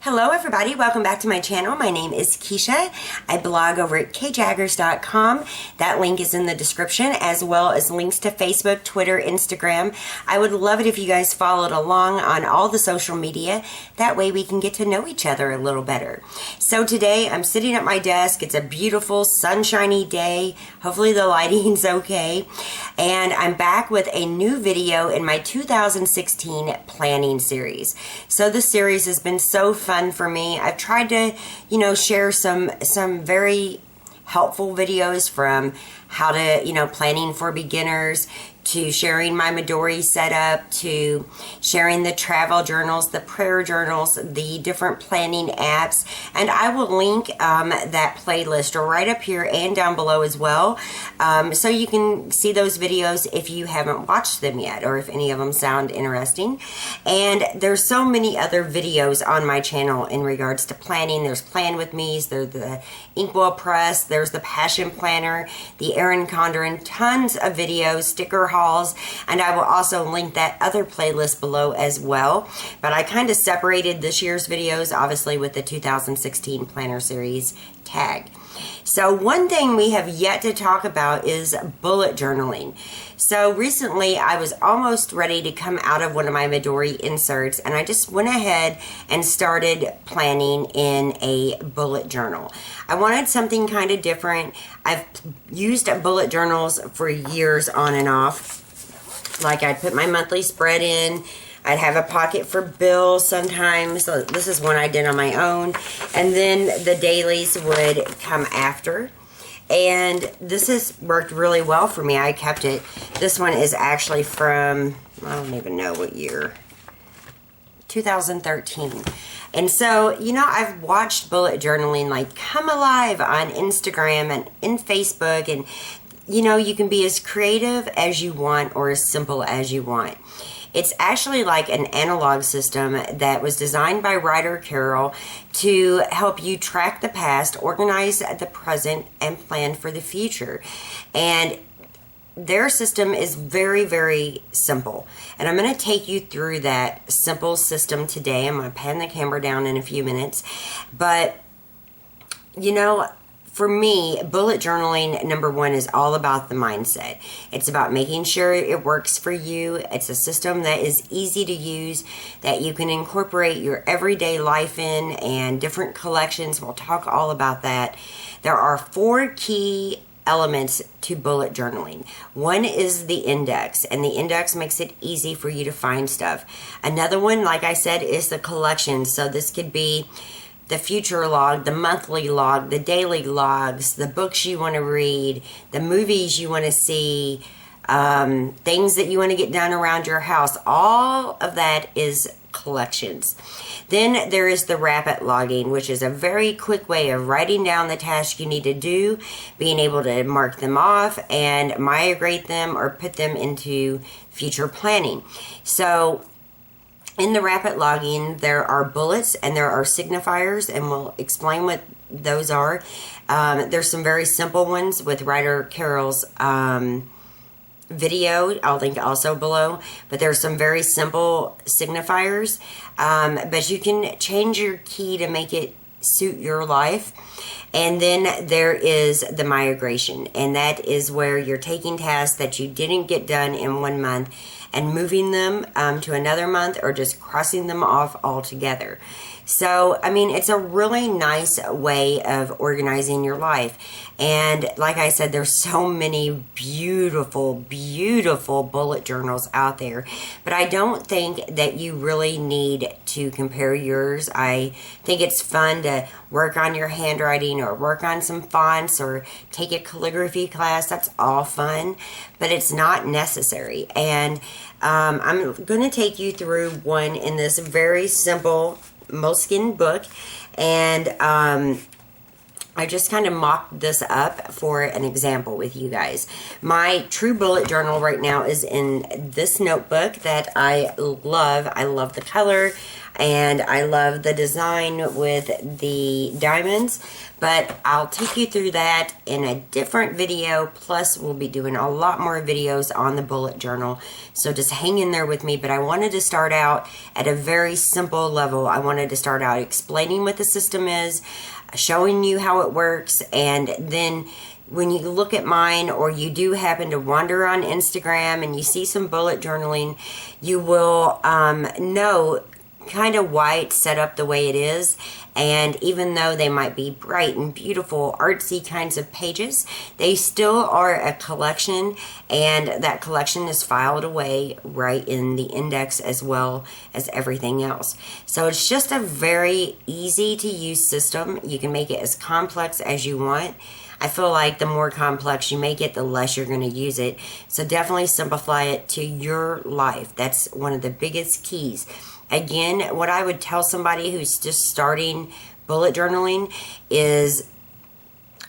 Hello everybody, welcome back to my channel. My name is Kisha. I blog over at kjaggers.com. That link is in the description, as well as links to Facebook, Twitter, Instagram. I would love it if you guys followed along on all the social media. That way we can get to know each other a little better. So today I'm sitting at my desk. It's a beautiful sunshiny day. Hopefully the lighting's okay. And I'm back with a new video in my 2016 planning series. So this series has been so fun for me. I've tried to, share some very helpful videos, from how to, planning for beginners, to sharing my Midori setup, to sharing the travel journals, the prayer journals, the different planning apps. And I will link that playlist right up here and down below as well, so you can see those videos if you haven't watched them yet, or if any of them sound interesting. And there's so many other videos on my channel in regards to planning. There's Plan With Me's, there's the Inkwell Press, there's the Passion Planner, the Erin Condren, tons of videos, sticker hauls, and I will also link that other playlist below as well. But I kind of separated this year's videos, obviously, with the 2016 Planner Series tag. So one thing we have yet to talk about is bullet journaling. So recently I was almost ready to come out of one of my Midori inserts, and I just went ahead and started planning in a bullet journal. I wanted something kind of different. I've used bullet journals for years on and off. Like, I'd put my monthly spread in. I'd have a pocket for bills sometimes. So this is one I did on my own. And then the dailies would come after. And this has worked really well for me. I kept it. This one is actually from, I don't even know what year, 2013. And so, I've watched bullet journaling like come alive on Instagram and in Facebook. And, you can be as creative as you want or as simple as you want. It's actually like an analog system that was designed by Ryder Carroll to help you track the past, organize the present, and plan for the future. And their system is very, very simple. And I'm going to take you through that simple system today. I'm going to pan the camera down in a few minutes. But, for me, bullet journaling, number one, is all about the mindset. It's about making sure it works for you. It's a system that is easy to use, that you can incorporate your everyday life in, and different collections. We'll talk all about that. There are 4 key elements to bullet journaling. One is the index, and the index makes it easy for you to find stuff. Another one, like I said, is the collection. So this could be the future log, the monthly log, the daily logs, the books you want to read, the movies you want to see, things that you want to get done around your house. All of that is collections. Then there is the rapid logging, which is a very quick way of writing down the tasks you need to do, being able to mark them off and migrate them or put them into future planning. So in the rapid logging, there are bullets and there are signifiers, and we'll explain what those are. There's some very simple ones with Ryder Carroll's video. I'll link also below. But there's some very simple signifiers. But you can change your key to make it suit your life. And then there is the migration, and that is where you're taking tasks that you didn't get done in one month and moving them to another month, or just crossing them off altogether. So, it's a really nice way of organizing your life. And like I said, there's so many beautiful, beautiful bullet journals out there. But I don't think that you really need to compare yours. I think it's fun to work on your handwriting, or work on some fonts, or take a calligraphy class. That's all fun, but it's not necessary. And I'm going to take you through one in this very simple moleskin book, and I just kind of mocked this up for an example with you guys. My true bullet journal right now is in this notebook that I love. I love the color. and I love the design with the diamonds. But I'll take you through that in a different video. Plus, we'll be doing a lot more videos on the bullet journal. So just hang in there with me. But I wanted to start out at a very simple level. I wanted to start out explaining what the system is, showing you how it works, and then when you look at mine, or you do happen to wander on Instagram and you see some bullet journaling, you will know kind of why it's set up the way it is. And even though they might be bright and beautiful, artsy kinds of pages, they still are a collection, and that collection is filed away right in the index as well as everything else. So it's just a very easy to use system. You can make it as complex as you want. I feel like the more complex you make it, the less you're going to use it. So definitely simplify it to your life. That's one of the biggest keys. Again, what I would tell somebody who's just starting bullet journaling is,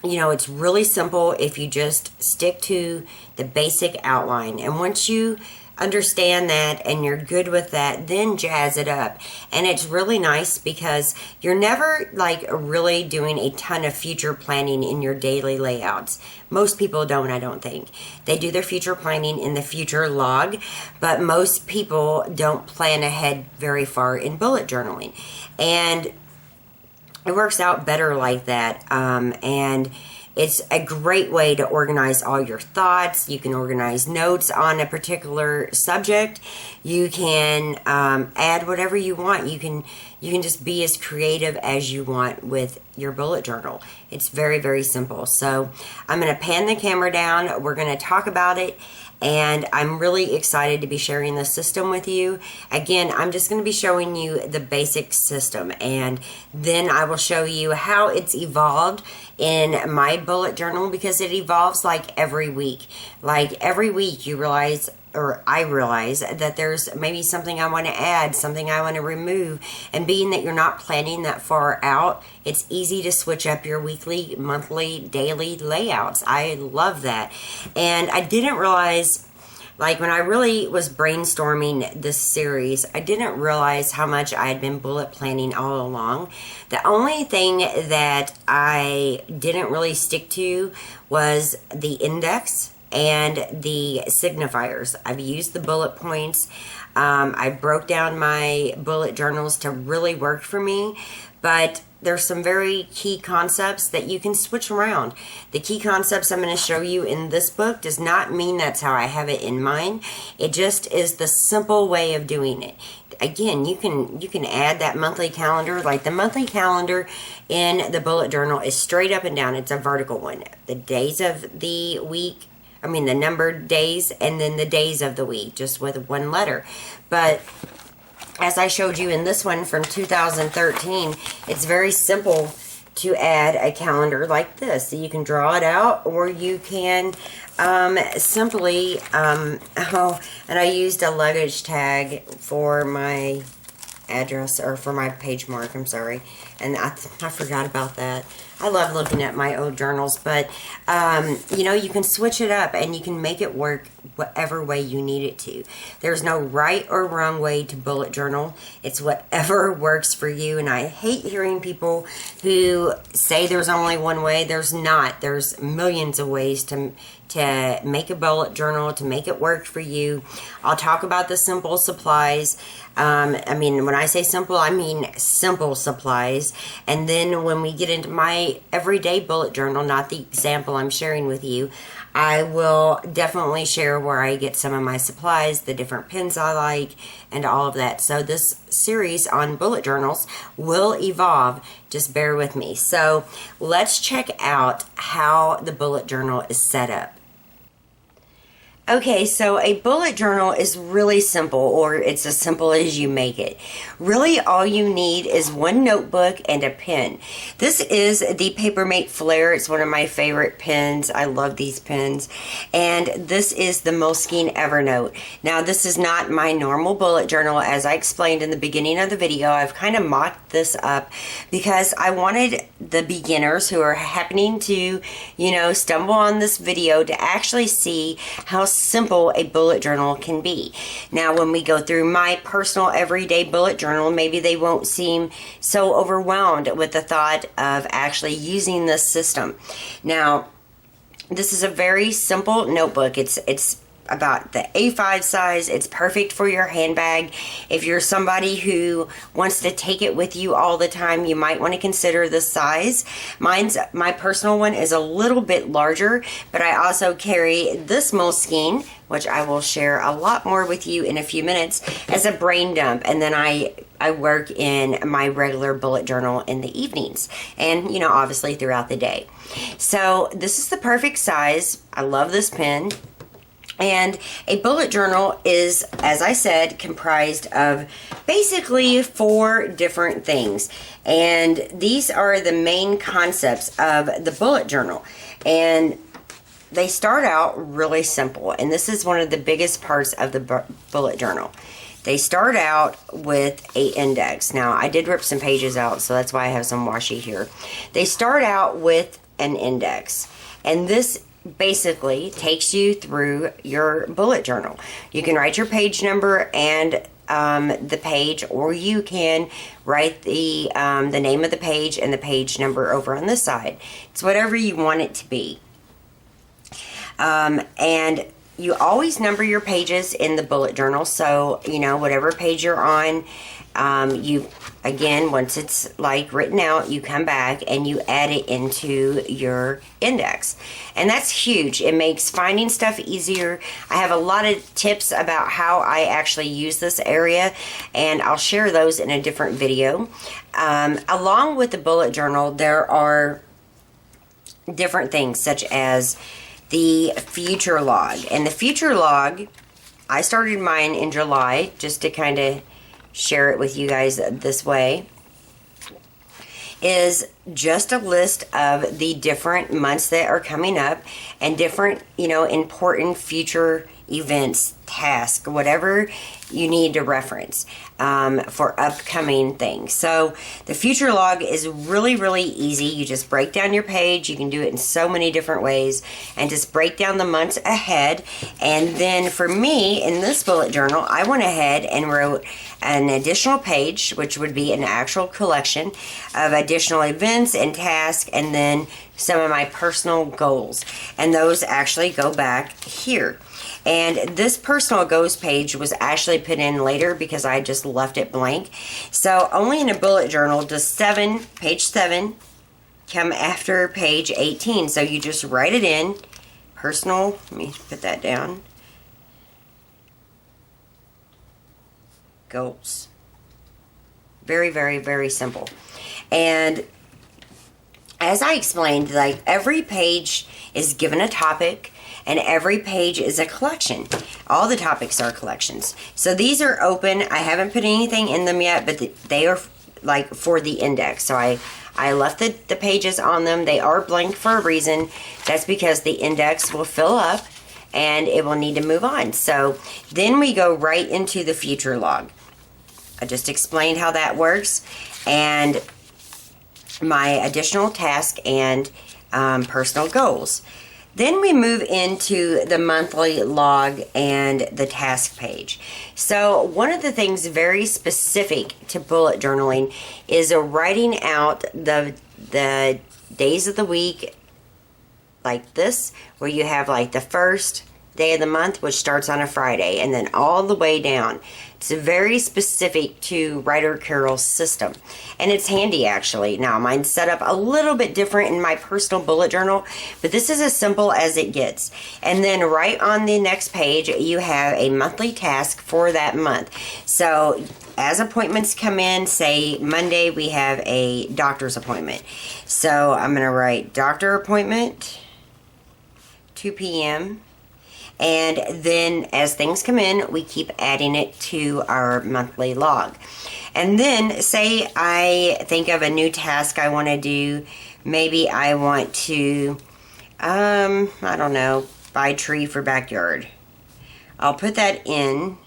you know, it's really simple if you just stick to the basic outline. And once you understand that and you're good with that, then jazz it up. And it's really nice because you're never like really doing a ton of future planning in your daily layouts. Most people don't, I don't think. They do their future planning in the future log, but most people don't plan ahead very far in bullet journaling. And it works out better like that. And it's a great way to organize all your thoughts. You can organize notes on a particular subject. You can add whatever you want. You can just be as creative as you want with your bullet journal. It's very, very simple. So I'm going to pan the camera down. We're going to talk about it. And I'm really excited to be sharing this system with you. Again, I'm just going to be showing you the basic system, and then I will show you how it's evolved in my bullet journal, because it evolves like every week. Like every week you realize, or I realize, that there's maybe something I want to add, something I want to remove. And being that you're not planning that far out, it's easy to switch up your weekly, monthly, daily layouts. I love that. And I didn't realize, like when I really was brainstorming this series, I didn't realize how much I had been bullet planning all along. The only thing that I didn't really stick to was the index and the signifiers. I've used the bullet points. I broke down my bullet journals to really work for me, but there's some very key concepts that you can switch around. The key concepts I'm going to show you in this book does not mean that's how I have it in mind. It just is the simple way of doing it. Again, you can add that monthly calendar. Like the monthly calendar in the bullet journal is straight up and down. It's a vertical one. The days of the week, the numbered days, and then the days of the week, just with one letter. But as I showed you in this one from 2013, it's very simple to add a calendar like this. So you can draw it out, or you can simply, and I used a luggage tag for my address, or for my page mark, I'm sorry. And I forgot about that. I love looking at my old journals, but, you can switch it up and you can make it work whatever way you need it to. There's no right or wrong way to bullet journal. It's whatever works for you. And I hate hearing people who say there's only one way. There's not. There's millions of ways to make a bullet journal, to make it work for you. I'll talk about the simple supplies. When I say simple, I mean simple supplies. And then when we get into my everyday bullet journal, not the example I'm sharing with you, I will definitely share where I get some of my supplies, the different pens I like, and all of that. So this series on bullet journals will evolve. Just bear with me. So let's check out how the bullet journal is set up. Okay, so a bullet journal is really simple, or it's as simple as you make it. Really, all you need is one notebook and a pen. This is the Papermate Flare. It's one of my favorite pens. I love these pens. And this is the Moleskine Evernote. Now, this is not my normal bullet journal. As I explained in the beginning of the video, I've kind of mocked this up because I wanted the beginners who are happening to, stumble on this video to actually see how simple a bullet journal can be. Now, when we go through my personal everyday bullet journal, maybe they won't seem so overwhelmed with the thought of actually using this system. Now, this is a very simple notebook. It's about the A5 size. It's perfect for your handbag. If you're somebody who wants to take it with you all the time, you might want to consider the size. My personal one is a little bit larger, but I also carry this Moleskine, which I will share a lot more with you in a few minutes, as a brain dump. And then I work in my regular bullet journal in the evenings and, you know, obviously throughout the day. So this is the perfect size. I love this pen. And a bullet journal is, as I said, comprised of basically 4 different things. And these are the main concepts of the bullet journal. And they start out really simple. And this is one of the biggest parts of the bullet journal. They start out with an index. Now, I did rip some pages out, so that's why I have some washi here. They start out with an index. And this basically takes you through your bullet journal. You can write your page number and the page, or you can write the name of the page and the page number over on this side. It's whatever you want it to be. And you always number your pages in the bullet journal, so you know whatever page you're on. You again, once it's like written out, you come back and you add it into your index. And that's huge. It makes finding stuff easier. I have a lot of tips about how I actually use this area, and I'll share those in a different video. Along with the bullet journal, there are different things such as the future log. And the future log, I started mine in July just to kind of share it with you guys this way, is just a list of the different months that are coming up and different, you know, important future events, tasks, whatever you need to reference for upcoming things. So the future log is really, really easy. You just break down your page. You can do it in so many different ways and just break down the months ahead. And then for me, in this bullet journal, I went ahead and wrote an additional page, which would be an actual collection of additional events and tasks, and then some of my personal goals. And those actually go back here. And this personal goals page was actually put in later because I just left it blank. So only in a bullet journal does page 7 come after page 18. So you just write it in. Personal, let me put that down. Goals. Very, very, very simple. And as I explained, like every page is given a topic, and every page is a collection. All the topics are collections. So these are open. I haven't put anything in them yet, but they are like for the index. So I left the pages on them. They are blank for a reason. That's because the index will fill up and it will need to move on. So then we go right into the future log. I just explained how that works, and my additional task and personal goals. Then we move into the monthly log and the task page. So one of the things very specific to bullet journaling is writing out the days of the week like this, where you have like the first day of the month, which starts on a Friday, and then all the way down. It's very specific to Ryder Carroll's system, and it's handy actually. Now mine's set up a little bit different in my personal bullet journal, but this is as simple as it gets. And then right on the next page, you have a monthly task for that month. So as appointments come in, say Monday we have a doctor's appointment. So I'm going to write doctor appointment, 2 p.m. And then as things come in, we keep adding it to our monthly log. And then say I think of a new task I want to do. Maybe I want to, I don't know, buy a tree for backyard. I'll put that in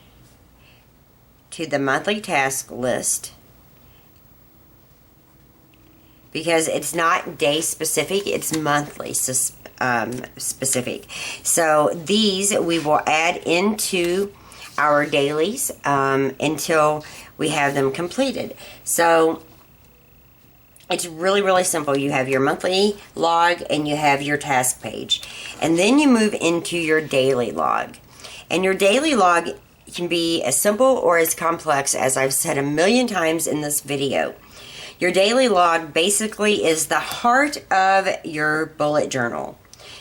to the monthly task list, because it's not day specific, it's monthly specific. So these we will add into our dailies until we have them completed. So it's really, really simple. You have your monthly log and you have your task page. And then you move into your daily log. And your daily log can be as simple or as complex as I've said a million times in this video. Your daily log basically is the heart of your bullet journal.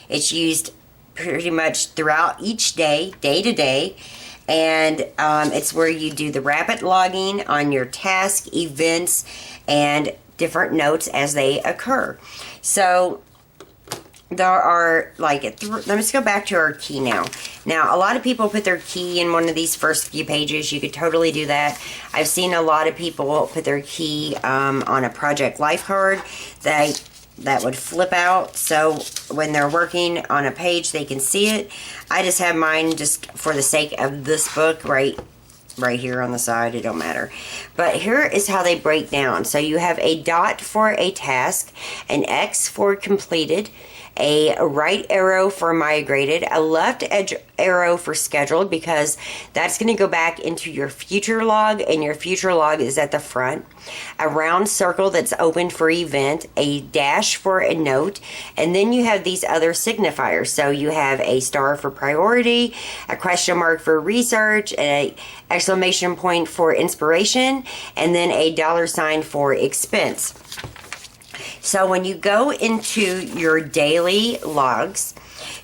It's used pretty much throughout each day, day to day. And it's where you do the rapid logging on your task, events, and different notes as they occur. So there are let's go back to our key now. Now, a lot of people put their key in one of these first few pages. You could totally do that. I've seen a lot of people put their key on a project life card that would flip out, so when they're working on a page they can see it. I just have mine just for the sake of this book right here on the side. It don't matter. But here is how they break down. So you have a dot for a task, an X for completed, a right arrow for migrated, a left edge arrow for scheduled, because that's going to go back into your future log, and your future log is at the front, a round circle that's open for event, a dash for a note, and then you have these other signifiers. So you have a star for priority, a question mark for research, an exclamation point for inspiration, and then a $ for expense. So when you go into your daily logs,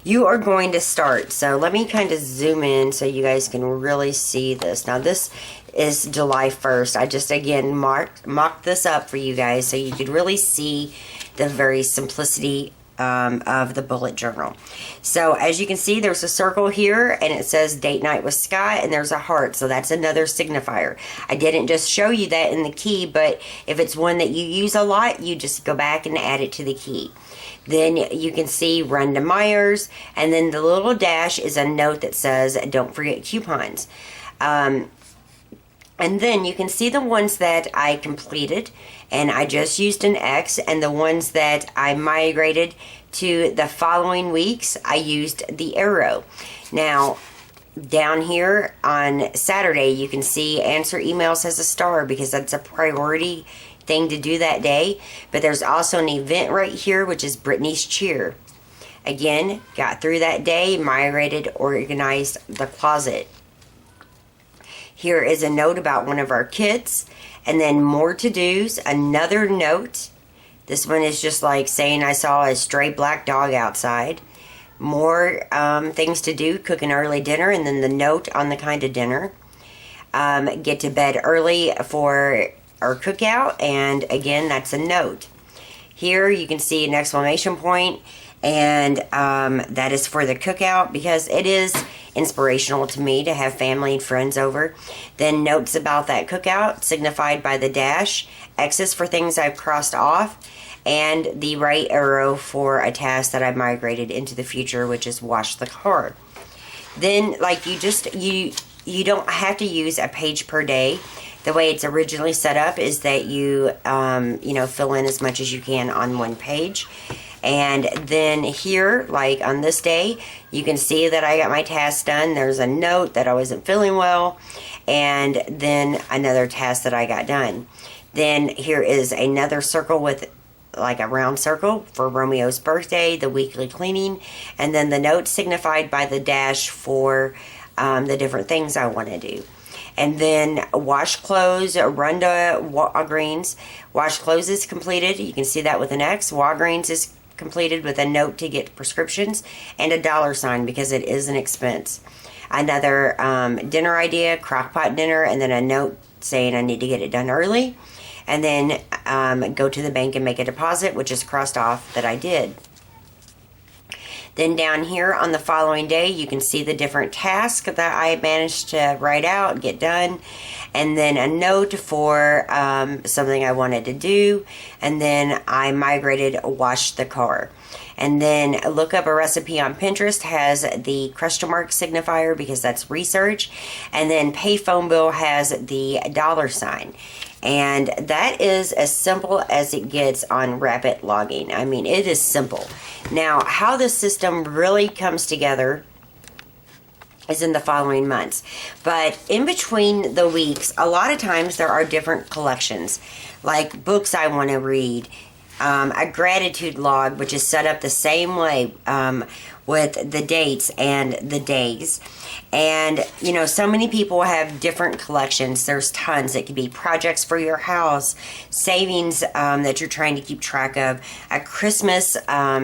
you are going to start. So let me kind of zoom in so you guys can really see this. Now this is July 1st. I just again mocked this up for you guys so you could really see the very simplicity of the bullet journal. So as you can see, there's a circle here and it says date night with Scott, and there's a heart, so that's another signifier. I didn't just show you that in the key, but if it's one that you use a lot, you just go back and add it to the key. Then you can see run to Myers, and then the little dash is a note that says don't forget coupons. And then you can see the ones that I completed, and I just used an X, and the ones that I migrated to the following weeks, I used the arrow. Now, down here on Saturday, you can see answer emails as a star because that's a priority thing to do that day. But there's also an event right here, which is Brittany's Cheer. Again, got through that day, migrated, organized the closet. Here is a note about one of our kids, and then more to-dos, another note. This one is just like saying I saw a stray black dog outside. More things to do, cook an early dinner, and then the note on the kind of dinner. Get to bed early for our cookout, and again, that's a note. Here you can see an exclamation point, and that is for the cookout because it is inspirational to me to have family and friends over. Then notes about that cookout signified by the dash, X's for things I've crossed off, and the right arrow for a task that I've migrated into the future, which is wash the car. Then like you don't have to use a page per day. The way it's originally set up is that you fill in as much as you can on one page. And then here, like on this day, you can see that I got my task done. There's a note that I wasn't feeling well, and then another task that I got done. Then here is another circle with like a round circle for Romeo's birthday, the weekly cleaning, and then the note signified by the dash for the different things I want to do. And then wash clothes, run to Walgreens. Wash clothes is completed. You can see that with an X. Walgreens is completed with a note to get prescriptions and a $ because it is an expense. Another dinner idea, crockpot dinner, and then a note saying I need to get it done early. And then go to the bank and make a deposit, which is crossed off that I did. Then down here on the following day, you can see the different tasks that I managed to write out, get done, and then a note for something I wanted to do, and then I migrated wash the car. And then look up a recipe on Pinterest has the question mark signifier because that's research. And then pay phone bill has the $. And that is as simple as it gets on rapid logging. I mean, it is simple. Now, how this system really comes together is in the following months. But in between the weeks, a lot of times there are different collections, like books I want to read, a gratitude log, which is set up the same way with the dates and the days. And, you know, so many people have different collections. There's tons. It could be projects for your house, savings that you're trying to keep track of, a Christmas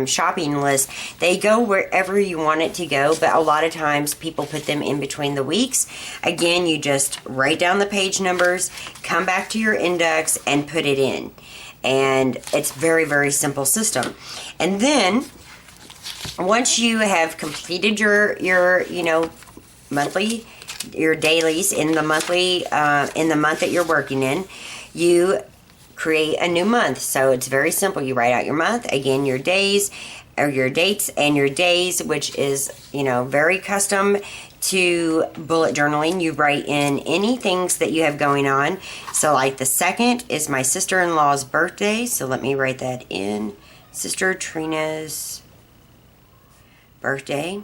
shopping list. They go wherever you want it to go, but a lot of times people put them in between the weeks. Again, you just write down the page numbers, come back to your index, and put it in. And it's very, very simple system. And then once you have completed your you know, monthly, your dailies in the monthly in the month that you're working in, you create a new month. So it's very simple. You write out your month, again, your days or your dates and your days, which is, you know, very custom to bullet journaling. You write in any things that you have going on. So like the 2nd is my sister-in-law's birthday, so let me write that in. Sister Trina's birthday.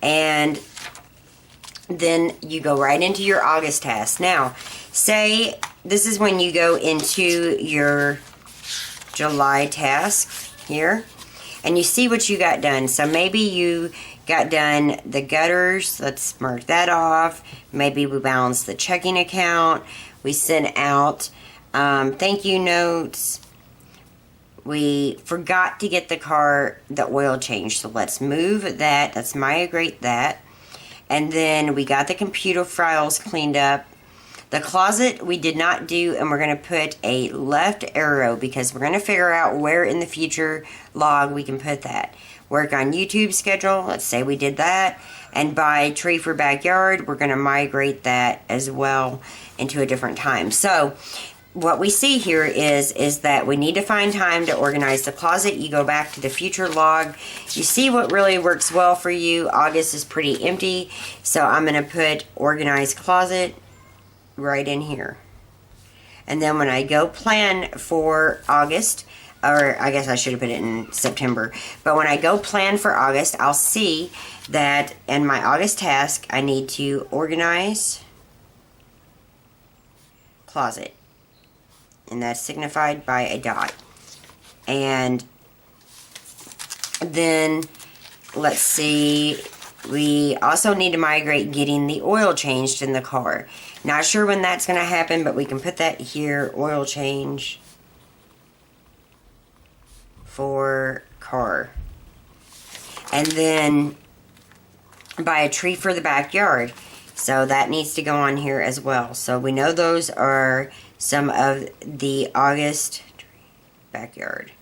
And then you go right into your August task. Now, say this is when you go into your July task here, and you see what you got done. So maybe you got done the gutters. Let's mark that off. Maybe we balanced the checking account. We sent out thank you notes. We forgot to get the oil change. So let's move that. Let's migrate that. And then we got the computer files cleaned up. The closet we did not do, and we're going to put a left arrow because we're going to figure out where in the future log we can put that. Work on YouTube schedule, let's say we did that. And buy tree for backyard, we're going to migrate that as well into a different time. So what we see here is that we need to find time to organize the closet. You go back to the future log. You see what really works well for you. August is pretty empty, so I'm going to put organized closet right in here. And then when I go plan for August, or I guess I should have put it in September, but when I go plan for August, I'll see that in my August task, I need to organize closet. And that's signified by a dot. And then, let's see, we also need to migrate getting the oil changed in the car. Not sure when that's going to happen, but we can put that here, oil change for car. And then buy a tree for the backyard. So that needs to go on here as well. So we know those are some of the August backyard.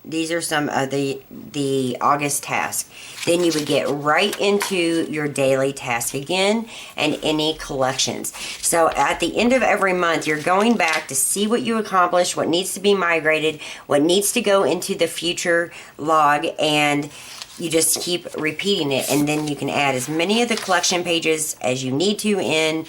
These are some of the August tasks. Then you would get right into your daily task again and any collections. So at the end of every month, you're going back to see what you accomplished, what needs to be migrated, what needs to go into the future log, and you just keep repeating it. And then you can add as many of the collection pages as you need to in.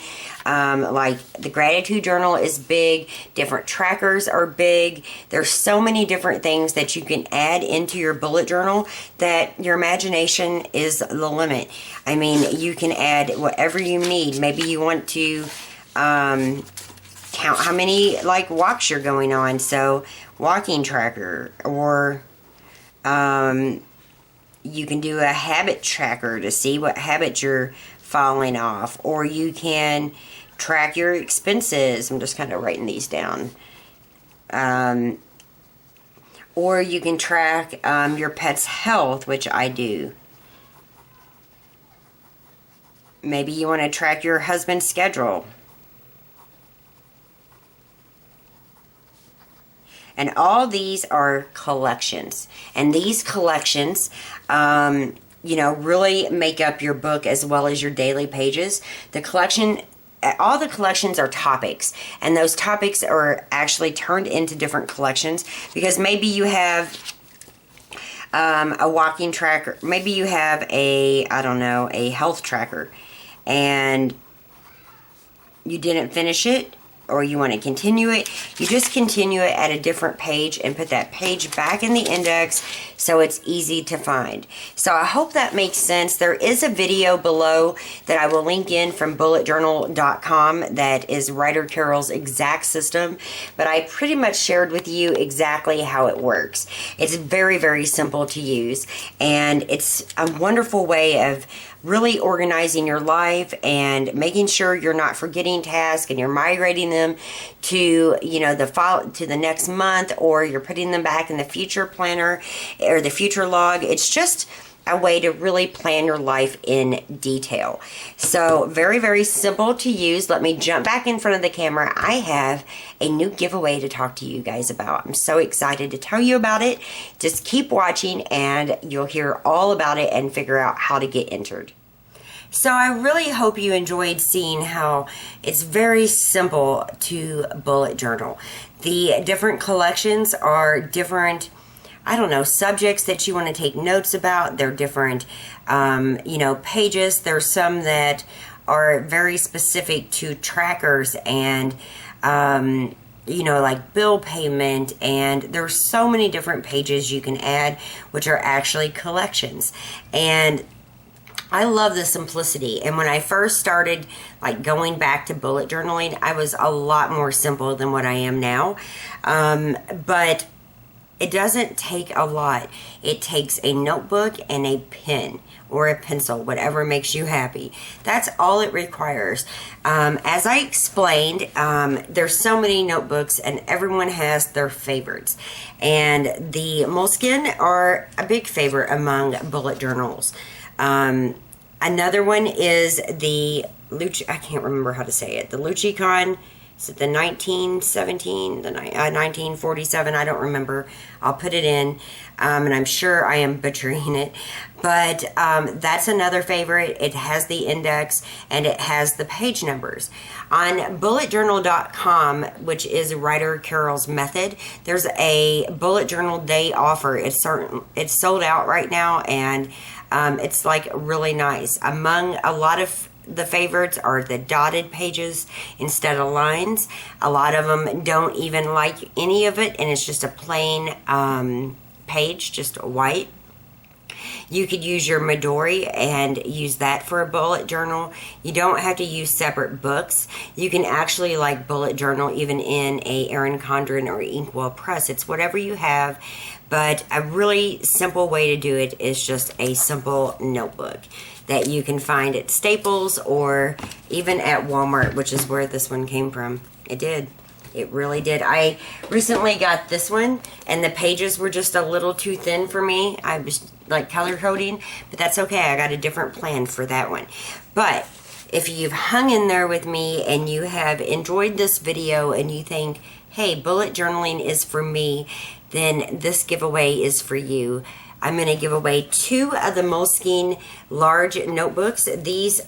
Like the gratitude journal is big, different trackers are big. There's so many different things that you can add into your bullet journal that your imagination is the limit. I mean, you can add whatever you need. Maybe you want to count how many like walks you're going on, so walking tracker, or you can do a habit tracker to see what habits you're falling off, or you can track your expenses. I'm just kind of writing these down. Or you can track your pet's health, which I do. Maybe you want to track your husband's schedule. And all these are collections. And these collections, you know, really make up your book as well as your daily pages. The collection all the collections are topics, and those topics are actually turned into different collections, because maybe you have a walking tracker, maybe you have a, I don't know, a health tracker, and you didn't finish it, or you want to continue it. You just continue it at a different page and put that page back in the index so it's easy to find. So I hope that makes sense. There is a video below that I will link in from bulletjournal.com that is Ryder Carroll's exact system, but I pretty much shared with you exactly how it works. It's very, very simple to use, and it's a wonderful way of really organizing your life and making sure you're not forgetting tasks and you're migrating them to, you know, to the next month, or you're putting them back in the future planner or the future log. It's just a way to really plan your life in detail. So very, very simple to use. Let me jump back in front of the camera. I have a new giveaway to talk to you guys about. I'm so excited to tell you about it. Just keep watching and you'll hear all about it and figure out how to get entered. So I really hope you enjoyed seeing how it's very simple to bullet journal. The different collections are different, I don't know, subjects that you want to take notes about. They're different, you know, pages. There's some that are very specific to trackers and, you know, like bill payment, and there's so many different pages you can add, which are actually collections. And I love the simplicity. And when I first started like going back to bullet journaling, I was a lot more simple than what I am now. But it doesn't take a lot. It takes a notebook and a pen or a pencil, whatever makes you happy. That's all it requires. As I explained, there's so many notebooks and everyone has their favorites. And the Moleskine are a big favorite among bullet journals. Another one is the I can't remember how to say it. The Luchicon. Is it the 1917, the 1947? I don't remember. I'll put it in, and I'm sure I am butchering it. But that's another favorite. It has the index, and it has the page numbers. On bulletjournal.com, which is Ryder Carroll's method, there's a bullet journal day offer. It's sold out right now, and it's like really nice. Among a lot of the favorites are the dotted pages instead of lines. A lot of them don't even like any of it, and it's just a plain page, just white. You could use your Midori and use that for a bullet journal. You don't have to use separate books. You can actually like bullet journal even in a Erin Condren or Inkwell Press. It's whatever you have, but a really simple way to do it is just a simple notebook that you can find at Staples or even at Walmart, which is where this one came from. It did. It really did. I recently got this one, and the pages were just a little too thin for me. I was like color coding, but that's okay. I got a different plan for that one. But if you've hung in there with me and you have enjoyed this video and you think, hey, bullet journaling is for me, then this giveaway is for you. I'm going to give away 2 of the Moleskine large notebooks. These,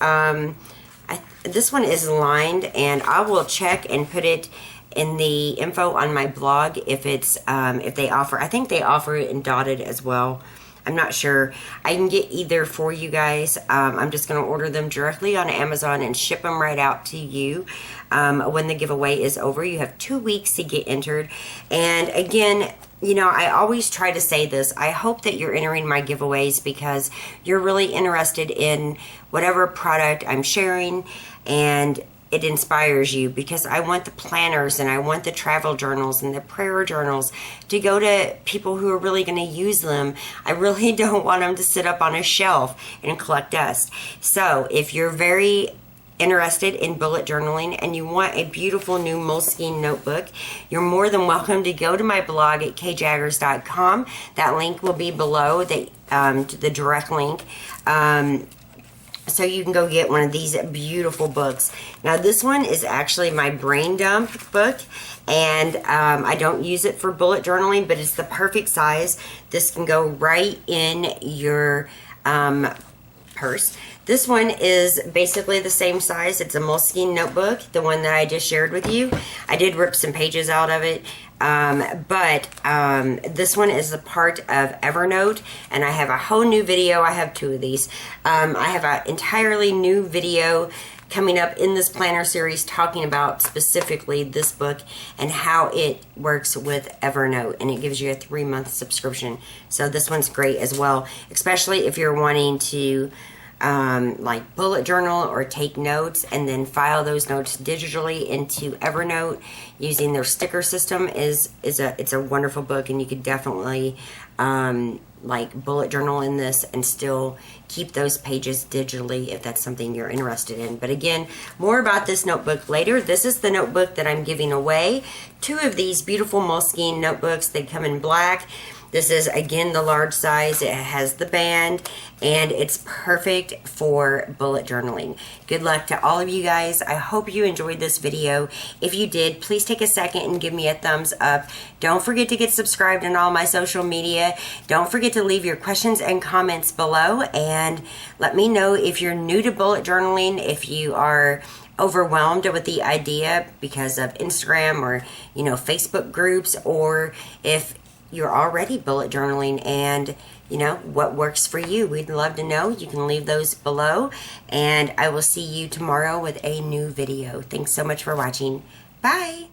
this one is lined, and I will check and put it in the info on my blog if it's if they offer. I think they offer it in dotted as well. I'm not sure. I can get either for you guys. I'm just going to order them directly on Amazon and ship them right out to you when the giveaway is over. You have 2 weeks to get entered. And again, you know, I always try to say this. I hope that you're entering my giveaways because you're really interested in whatever product I'm sharing, and it inspires you, because I want the planners and I want the travel journals and the prayer journals to go to people who are really going to use them. I really don't want them to sit up on a shelf and collect dust. So if you're very interested in bullet journaling and you want a beautiful new Moleskine notebook, you're more than welcome to go to my blog at kjaggers.com. That link will be below, the direct link. So you can go get one of these beautiful books. Now this one is actually my brain dump book, and I don't use it for bullet journaling, but it's the perfect size. This can go right in your purse. This one is basically the same size. It's a Moleskine notebook, the one that I just shared with you. I did rip some pages out of it, but this one is a part of Evernote, and I have a whole new video. I have 2 of these. I have an entirely new video coming up in this planner series talking about specifically this book and how it works with Evernote, and it gives you a 3-month subscription. So this one's great as well, especially if you're wanting to like bullet journal or take notes and then file those notes digitally into Evernote using their sticker system. It's a wonderful book, and you could definitely like bullet journal in this and still keep those pages digitally if that's something you're interested in. But again, more about this notebook later. This is the notebook that I'm giving away. 2 of these beautiful Moleskine notebooks. They come in black. This is, again, the large size. It has the band, and it's perfect for bullet journaling. Good luck to all of you guys. I hope you enjoyed this video. If you did, please take a second and give me a thumbs up. Don't forget to get subscribed on all my social media. Don't forget to leave your questions and comments below, and let me know if you're new to bullet journaling, if you are overwhelmed with the idea because of Instagram or, you know, Facebook groups, or if you're already bullet journaling and you know what works for you. We'd love to know. You can leave those below, and I will see you tomorrow with a new video. Thanks so much for watching. Bye.